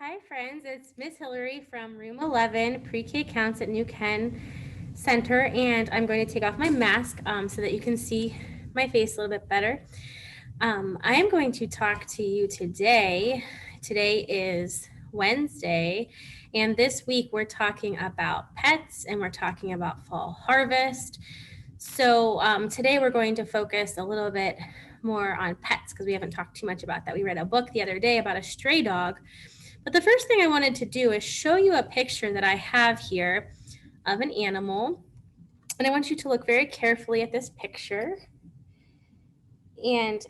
Hi friends, it's Miss Hilary from Room 11, Pre-K Counts at New Ken Center, and I'm going to take off my mask so that you can see my face a little bit better. I am going to talk to you today. Today is Wednesday, and this week we're talking about pets and we're talking about fall harvest. So today we're going to focus a little bit more on pets because we haven't talked too much about that. We read a book the other day about a stray dog. But the first thing I wanted to do is show you a picture that I have here of an animal. And I want you to look very carefully at this picture. And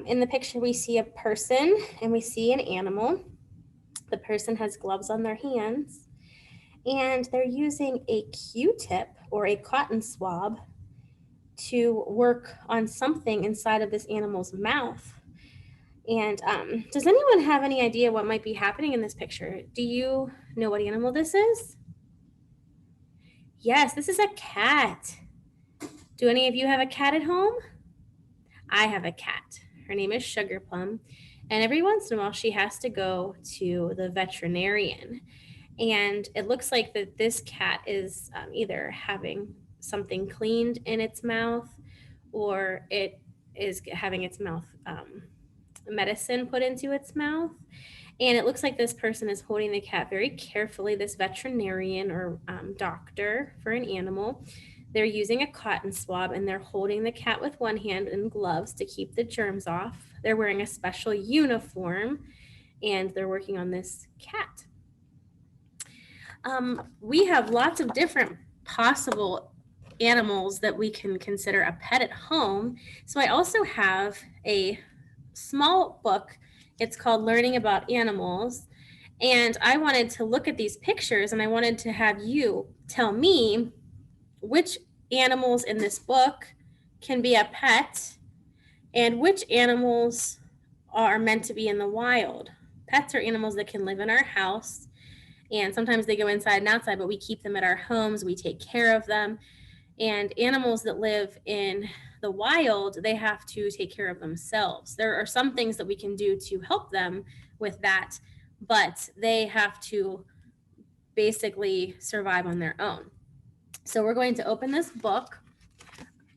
in the picture, we see a person and we see an animal. The person has gloves on their hands. And they're using a Q-tip or a cotton swab to work on something inside of this animal's mouth. And does anyone have any idea what might be happening in this picture? Do you know what animal this is? Yes, this is a cat. Do any of you have a cat at home? I have a cat. Her name is Sugar Plum. And every once in a while, she has to go to the veterinarian. And it looks like that this cat is either having something cleaned in its mouth or it is having its mouth medicine put into its mouth. And it looks like this person is holding the cat very carefully, this veterinarian or doctor for an animal. They're using a cotton swab and they're holding the cat with one hand in gloves to keep the germs off. They're wearing a special uniform and they're working on this cat. We have lots of different possible animals that we can consider a pet at home. So I also have a small book. It's called Learning About Animals. And I wanted to look at these pictures and I wanted to have you tell me which animals in this book can be a pet and which animals are meant to be in the wild. Pets are animals that can live in our house and sometimes they go inside and outside, but we keep them at our homes, we take care of them. And animals that live in the wild, they have to take care of themselves. There are some things that we can do to help them with that, but they have to basically survive on their own. So we're going to open this book,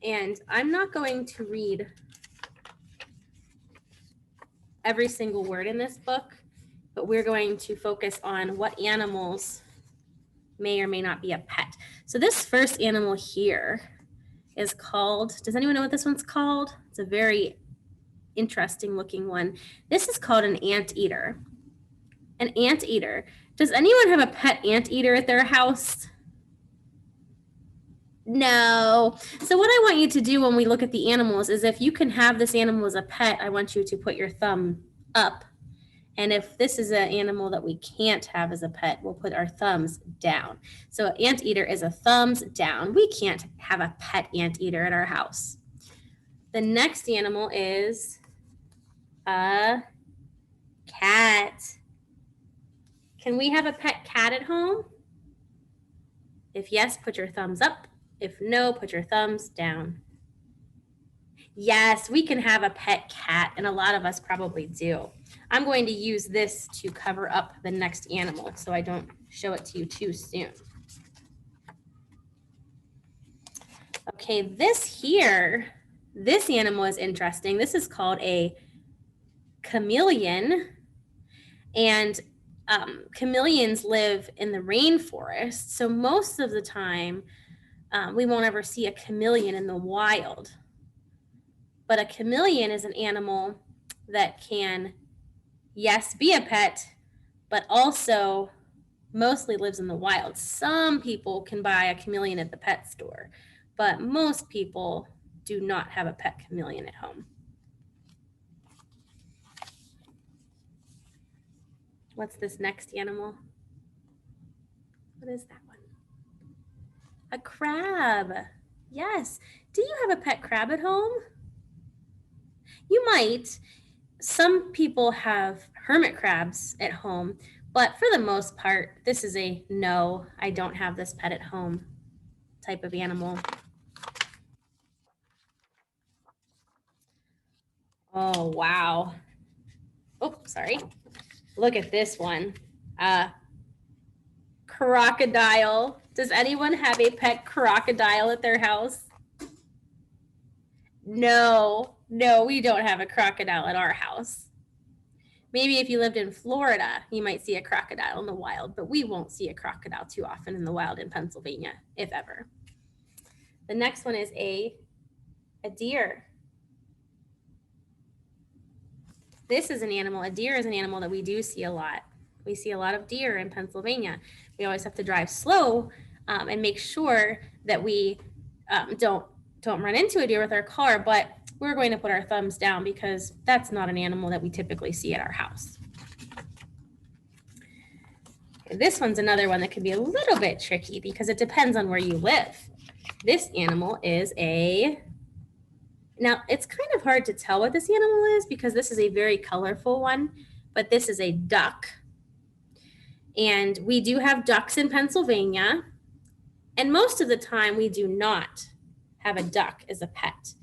and I'm not going to read every single word in this book, but we're going to focus on what animals may or may not be a pet. So this first animal here is called, does anyone know what this one's called? It's a very interesting looking one. This is called an anteater. An anteater. Does anyone have a pet anteater at their house? No. So what I want you to do when we look at the animals is if you can have this animal as a pet, I want you to put your thumb up. And if this is an animal that we can't have as a pet, we'll put our thumbs down. So anteater is a thumbs down. We can't have a pet anteater at our house. The next animal is a cat. Can we have a pet cat at home? If yes, put your thumbs up. If no, put your thumbs down. Yes, we can have a pet cat, and a lot of us probably do. I'm going to use this to cover up the next animal so I don't show it to you too soon. Okay, this animal is interesting. This is called a chameleon, and chameleons live in the rainforest. So most of the time, we won't ever see a chameleon in the wild. But a chameleon is an animal that can, yes, be a pet, but also mostly lives in the wild. Some people can buy a chameleon at the pet store, but most people do not have a pet chameleon at home. What's this next animal? What is that one? A crab. Yes. Do you have a pet crab at home? You might. Some people have hermit crabs at home, but for the most part, this is a no, I don't have this pet at home type of animal. Oh, wow. Oh, sorry. Look at this one. Crocodile. Does anyone have a pet crocodile at their house? No, we don't have a crocodile at our house. Maybe if you lived in Florida, you might see a crocodile in the wild, but we won't see a crocodile too often in the wild in Pennsylvania, if ever. The next one is a deer. This is an animal. A deer is an animal that we do see a lot. We see a lot of deer in Pennsylvania. We always have to drive slow and make sure that we don't run into a deer with our car, but we're going to put our thumbs down because that's not an animal that we typically see at our house. And this one's another one that can be a little bit tricky because it depends on where you live. This animal is now it's kind of hard to tell what this animal is because this is a very colorful one, but this is a duck. And we do have ducks in Pennsylvania. And most of the time we do not have a duck as a pet.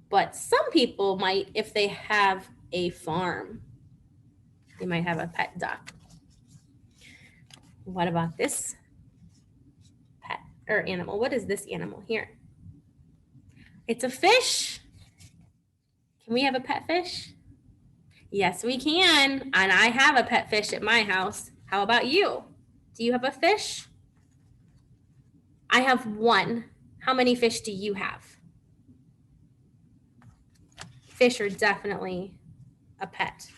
But some people might, if they have a farm, they might have a pet duck. What about this pet or animal? What is this animal here? It's a fish. Can we have a pet fish? Yes, we can. And I have a pet fish at my house. How about you? Do you have a fish? I have one. How many fish do you have? Fish are definitely a pet.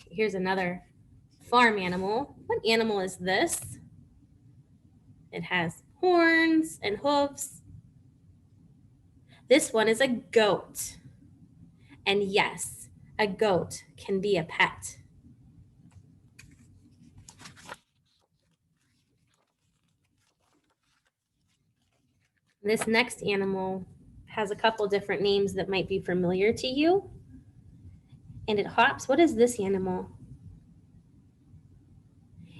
Here's another farm animal. What animal is this? It has horns and hooves. This one is a goat. And yes, a goat can be a pet. This next animal has a couple different names that might be familiar to you. And it hops. What is this animal?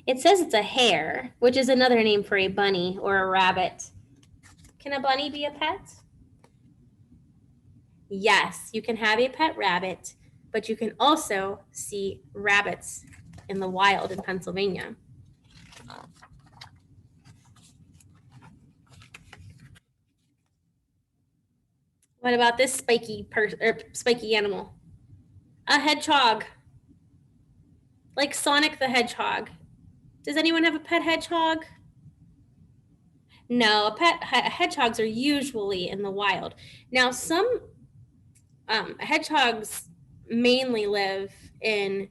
It says it's a hare, which is another name for a bunny or a rabbit. Can a bunny be a pet? Yes, you can have a pet rabbit, but you can also see rabbits in the wild in Pennsylvania. What about this spiky animal? A hedgehog. Like Sonic the Hedgehog. Does anyone have a pet hedgehog? No, hedgehogs are usually in the wild. Now, some hedgehogs mainly live in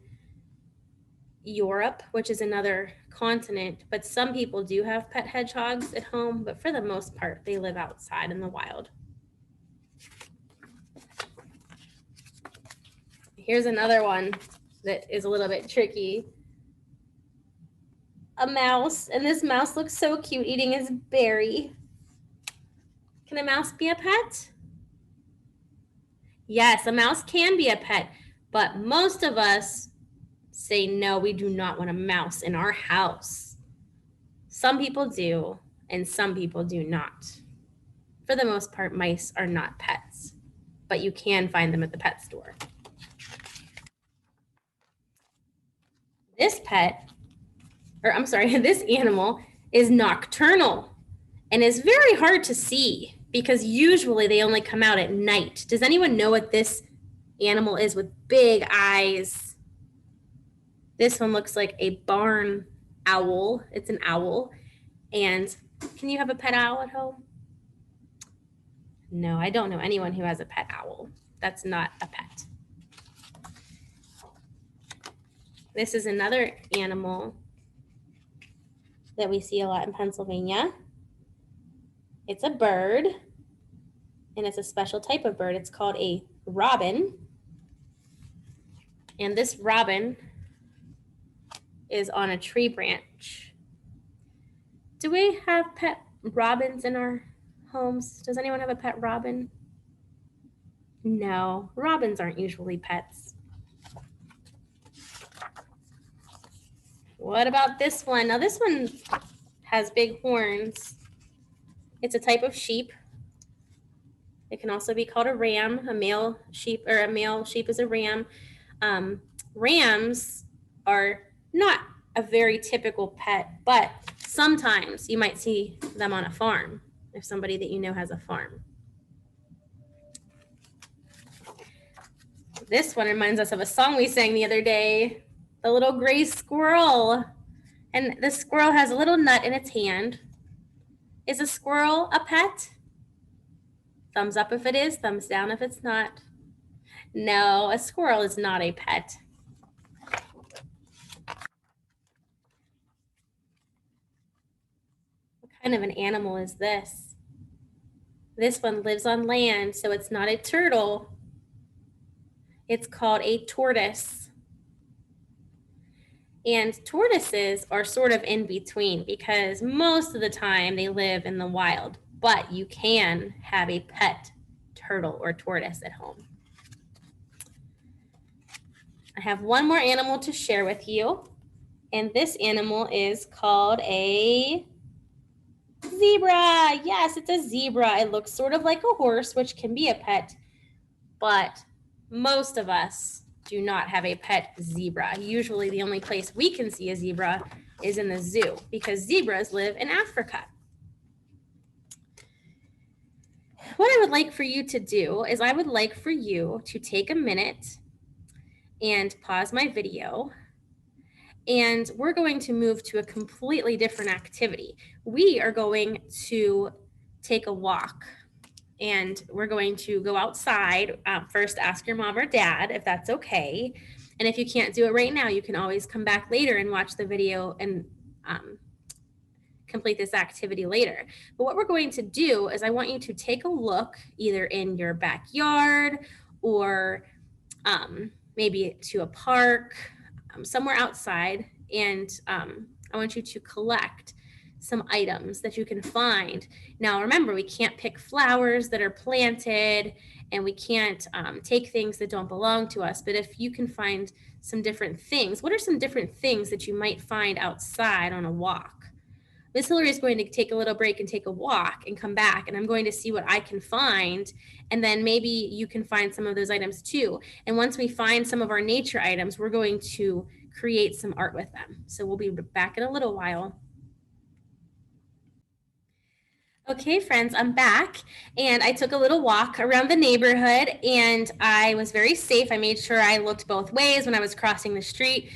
Europe, which is another continent, but some people do have pet hedgehogs at home, but for the most part, they live outside in the wild. Here's another one that is a little bit tricky. A mouse, and this mouse looks so cute eating his berry. Can a mouse be a pet? Yes, a mouse can be a pet, but most of us say no, we do not want a mouse in our house. Some people do, and some people do not. For the most part, mice are not pets, but you can find them at the pet store. This this animal is nocturnal and is very hard to see because usually they only come out at night. Does anyone know what this animal is with big eyes? This one looks like a barn owl. It's an owl. And can you have a pet owl at home? No, I don't know anyone who has a pet owl. That's not a pet. This is another animal that we see a lot in Pennsylvania. It's a bird, and it's a special type of bird. It's called a robin. And this robin is on a tree branch. Do we have pet robins in our homes? Does anyone have a pet robin? No, robins aren't usually pets. What about this one? Now this one has big horns. It's a type of sheep. It can also be called a ram. A male sheep is a ram. rams are not a very typical pet, but sometimes you might see them on a farm if somebody that you know has a farm. This one reminds us of a song we sang the other day, The Little Gray Squirrel. And the squirrel has a little nut in its hand. Is a squirrel a pet? Thumbs up if it is, thumbs down if it's not. No, a squirrel is not a pet. What kind of an animal is this? This one lives on land, so it's not a turtle. It's called a tortoise. And tortoises are sort of in between because most of the time they live in the wild, but you can have a pet turtle or tortoise at home. I have one more animal to share with you, and this animal is called a zebra. Yes, it's a zebra. It looks sort of like a horse, which can be a pet, but most of us do not have a pet zebra. Usually the only place we can see a zebra is in the zoo because zebras live in Africa. What I would like for you to do is I would like for you to take a minute and pause my video, and we're going to move to a completely different activity. We are going to take a walk, and we're going to go outside. First, ask your mom or dad if that's okay. And if you can't do it right now, you can always come back later and watch the video and complete this activity later. But what we're going to do is I want you to take a look either in your backyard or maybe to a park, somewhere outside, and I want you to collect some items that you can find. Now, remember, we can't pick flowers that are planted, and we can't take things that don't belong to us. But if you can find some different things, what are some different things that you might find outside on a walk? Miss Hilary is going to take a little break and take a walk and come back, and I'm going to see what I can find, and then maybe you can find some of those items too. And once we find some of our nature items, we're going to create some art with them. So we'll be back in a little while. Okay, friends, I'm back, and I took a little walk around the neighborhood, and I was very safe. I made sure I looked both ways when I was crossing the street,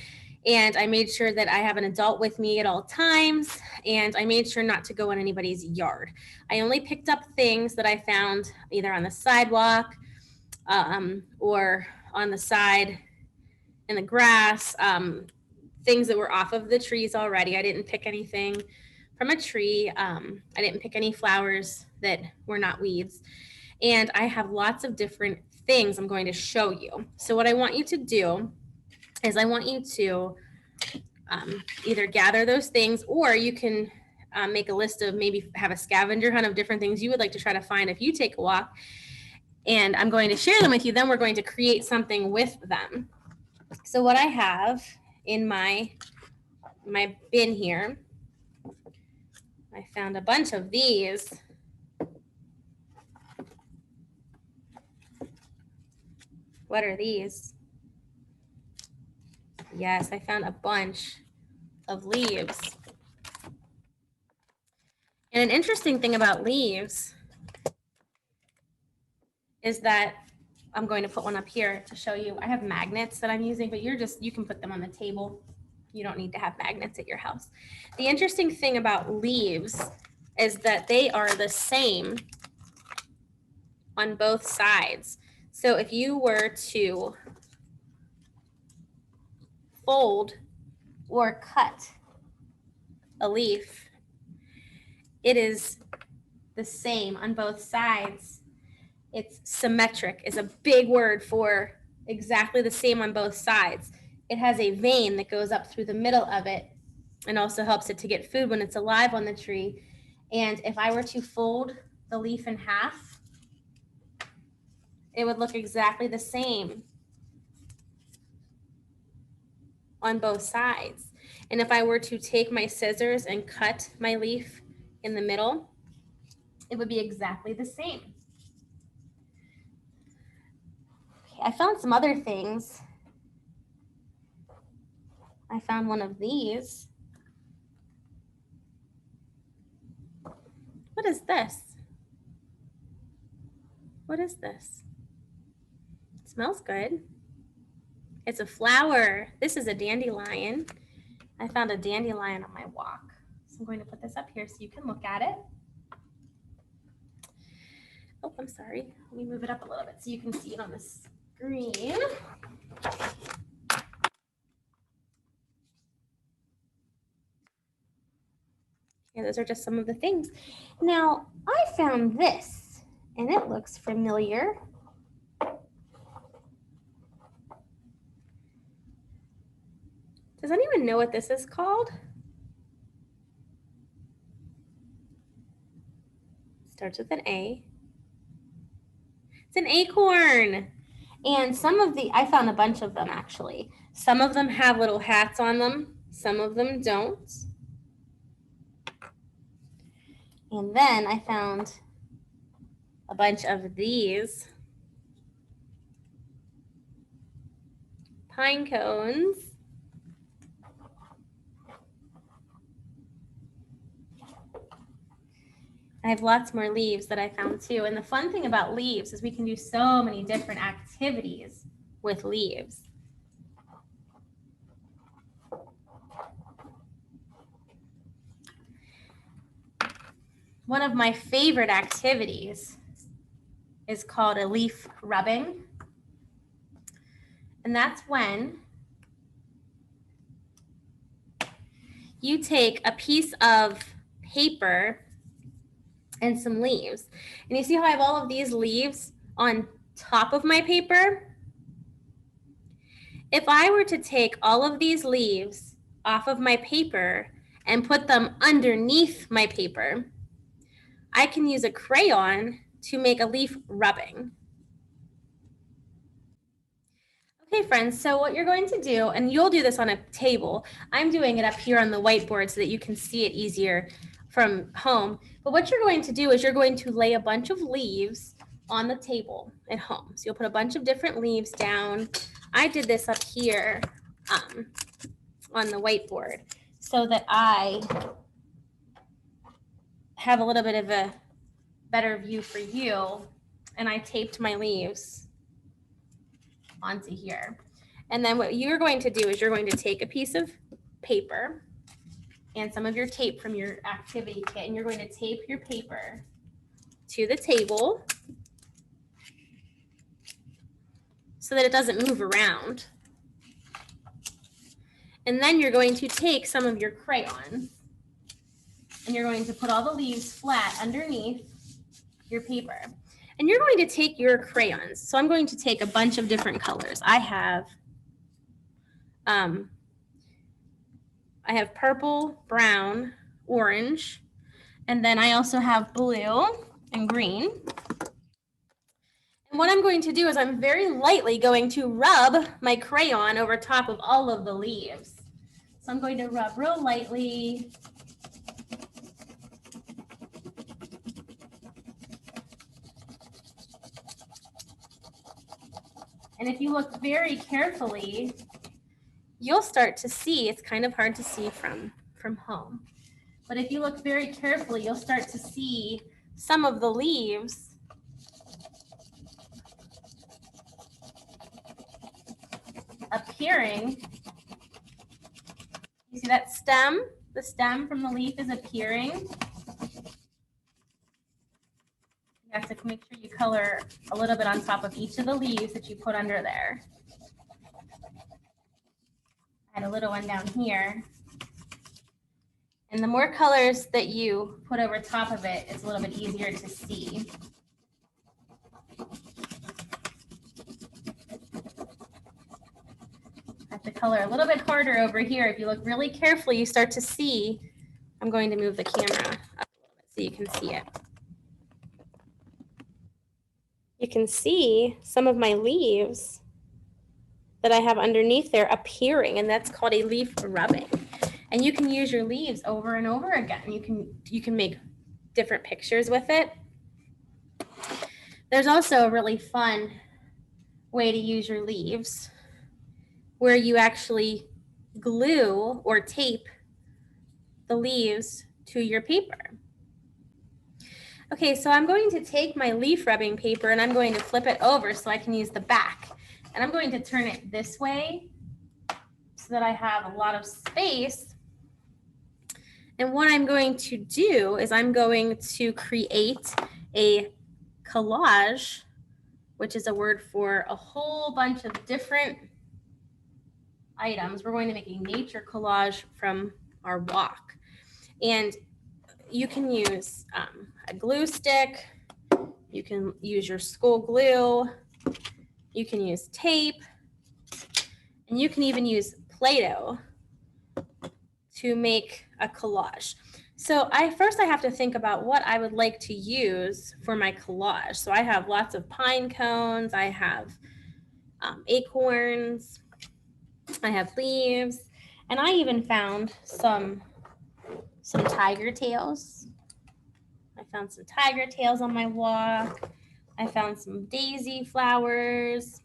and I made sure that I have an adult with me at all times, and I made sure not to go in anybody's yard. I only picked up things that I found either on the sidewalk or on the side in the grass, things that were off of the trees already. I didn't pick anything from a tree. I didn't pick any flowers that were not weeds. And I have lots of different things I'm going to show you. So what I want you to do is I want you to either gather those things, or you can make a list of, maybe have a scavenger hunt of different things you would like to try to find if you take a walk. And I'm going to share them with you. Then we're going to create something with them. So what I have in my bin here, I found a bunch of these. What are these? Yes, I found a bunch of leaves. And an interesting thing about leaves is that I'm going to put one up here to show you. I have magnets that I'm using, but you can put them on the table. You don't need to have magnets at your house. The interesting thing about leaves is that they are the same on both sides. So if you were to fold or cut a leaf, it is the same on both sides. It's symmetric, is a big word for exactly the same on both sides. It has a vein that goes up through the middle of it and also helps it to get food when it's alive on the tree. And if I were to fold the leaf in half, it would look exactly the same on both sides. And if I were to take my scissors and cut my leaf in the middle, it would be exactly the same. Okay, I found some other things I found one of these. What is this? What is this? It smells good. It's a flower. This is a dandelion. I found a dandelion on my walk. So I'm going to put this up here so you can look at it. Oh, I'm sorry. Let me move it up a little bit so you can see it on the screen. Yeah, those are just some of the things. Now, I found this, and it looks familiar. Does anyone know what this is called? Starts with an A. It's an acorn. And some of I found a bunch of them actually. Some of them have little hats on them. Some of them don't. And then I found a bunch of these pine cones. I have lots more leaves that I found too. And the fun thing about leaves is we can do so many different activities with leaves. One of my favorite activities is called a leaf rubbing. And that's when you take a piece of paper and some leaves. And you see how I have all of these leaves on top of my paper? If I were to take all of these leaves off of my paper and put them underneath my paper, I can use a crayon to make a leaf rubbing. Okay, friends, so what you're going to do, and you'll do this on a table. I'm doing it up here on the whiteboard so that you can see it easier from home. But what you're going to do is you're going to lay a bunch of leaves on the table at home. So you'll put a bunch of different leaves down. I did this up here on the whiteboard so that I have a little bit of a better view for you. And I taped my leaves onto here. And then what you're going to do is you're going to take a piece of paper and some of your tape from your activity kit, and you're going to tape your paper to the table so that it doesn't move around. And then you're going to take some of your crayons and you're going to put all the leaves flat underneath your paper. And you're going to take your crayons. So I'm going to take a bunch of different colors. I have purple, brown, orange, and then I also have blue and green. And what I'm going to do is I'm very lightly going to rub my crayon over top of all of the leaves. So I'm going to rub real lightly. And if you look very carefully, you'll start to see, it's kind of hard to see from home, but if you look very carefully, you'll start to see some of the leaves appearing. You see that stem? The stem from the leaf is appearing. You have to make sure you color a little bit on top of each of the leaves that you put under there. I had a little one down here. And the more colors that you put over top of it, it's a little bit easier to see. I have to color a little bit harder over here. If you look really carefully, you start to see. I'm going to move the camera up a little bit so you can see it. You can see some of my leaves that I have underneath there appearing, and that's called a leaf rubbing. And you can use your leaves over and over again. You can make different pictures with it. There's also a really fun way to use your leaves where you actually glue or tape the leaves to your paper. Okay, so I'm going to take my leaf rubbing paper and I'm going to flip it over so I can use the back. And I'm going to turn it this way so that I have a lot of space. And what I'm going to do is I'm going to create a collage, which is a word for a whole bunch of different items. We're going to make a nature collage from our walk. And you can use a glue stick, you can use your school glue, you can use tape, and you can even use Play-Doh to make a collage. So first I have to think about what I would like to use for my collage. So I have lots of pine cones, I have acorns, I have leaves, and I even found some tiger tails. I found some tiger tails on my walk. I found some daisy flowers.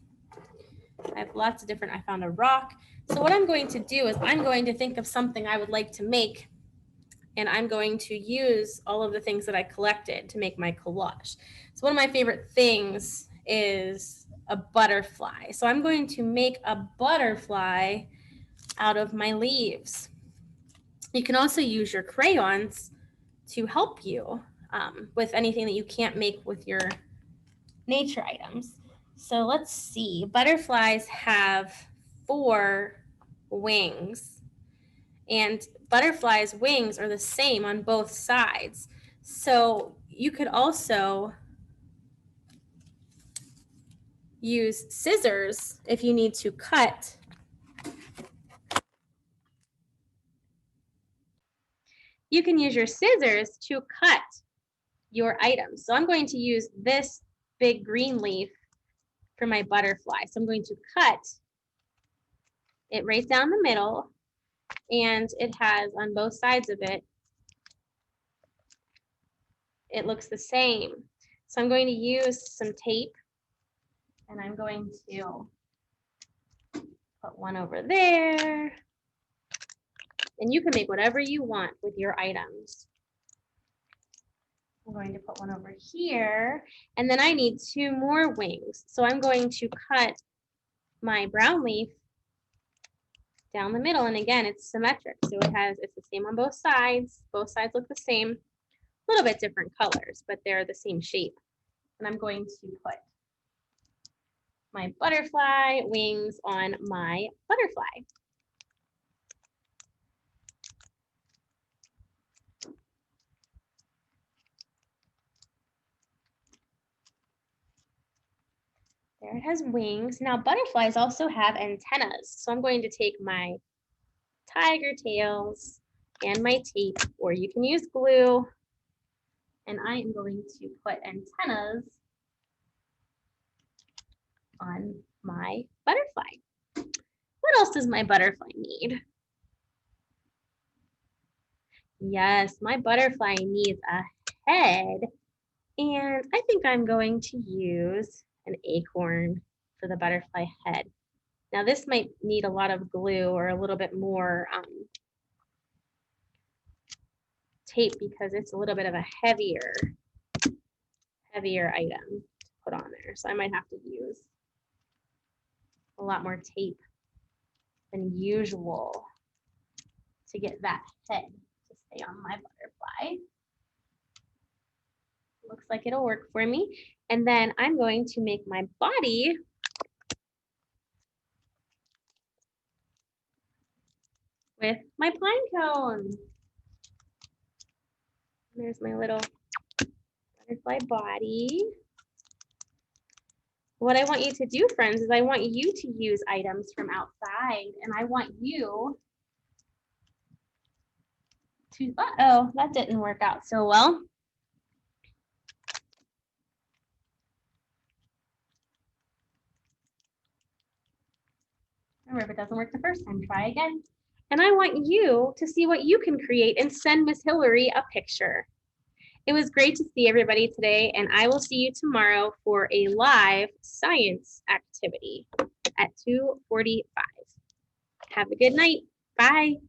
I have lots of different, I found a rock. So what I'm going to do is I'm going to think of something I would like to make, and I'm going to use all of the things that I collected to make my collage. So one of my favorite things is a butterfly. So I'm going to make a butterfly out of my leaves. You can also use your crayons to help you with anything that you can't make with your nature items. So let's see. Butterflies have 4 wings, and butterflies' wings are the same on both sides. So you could also use scissors if you need to cut. You can use your scissors to cut your items. So I'm going to use this big green leaf for my butterfly. So I'm going to cut it right down the middle, and it has on both sides of it, it looks the same. So I'm going to use some tape, and I'm going to put one over there, and you can make whatever you want with your items. I'm going to put one over here, and then I need 2 more wings. So I'm going to cut my brown leaf down the middle, and again, it's symmetric. So it's the same on both sides. Both sides look the same, a little bit different colors, but they're the same shape. And I'm going to put my butterfly wings on my butterfly. There it has wings. Now butterflies also have antennas. So I'm going to take my tiger tails and my tape, or you can use glue, and I am going to put antennas on my butterfly. What else does my butterfly need? Yes, my butterfly needs a head, and I think I'm going to use an acorn for the butterfly head. Now this might need a lot of glue or a little bit more tape because it's a little bit of a heavier item to put on there. So I might have to use a lot more tape than usual to get that head to stay on my butterfly. Looks like it'll work for me. And then I'm going to make my body with my pine cone. There's my little butterfly body. What I want you to do, friends, is I want you to use items from outside, and I want you to, uh-oh, that didn't work out so well. Remember, if it doesn't work the first time, try again. And I want you to see what you can create and send Miss Hilary a picture. It was great to see everybody today, and I will see you tomorrow for a live science activity at 2:45. Have a good night. Bye.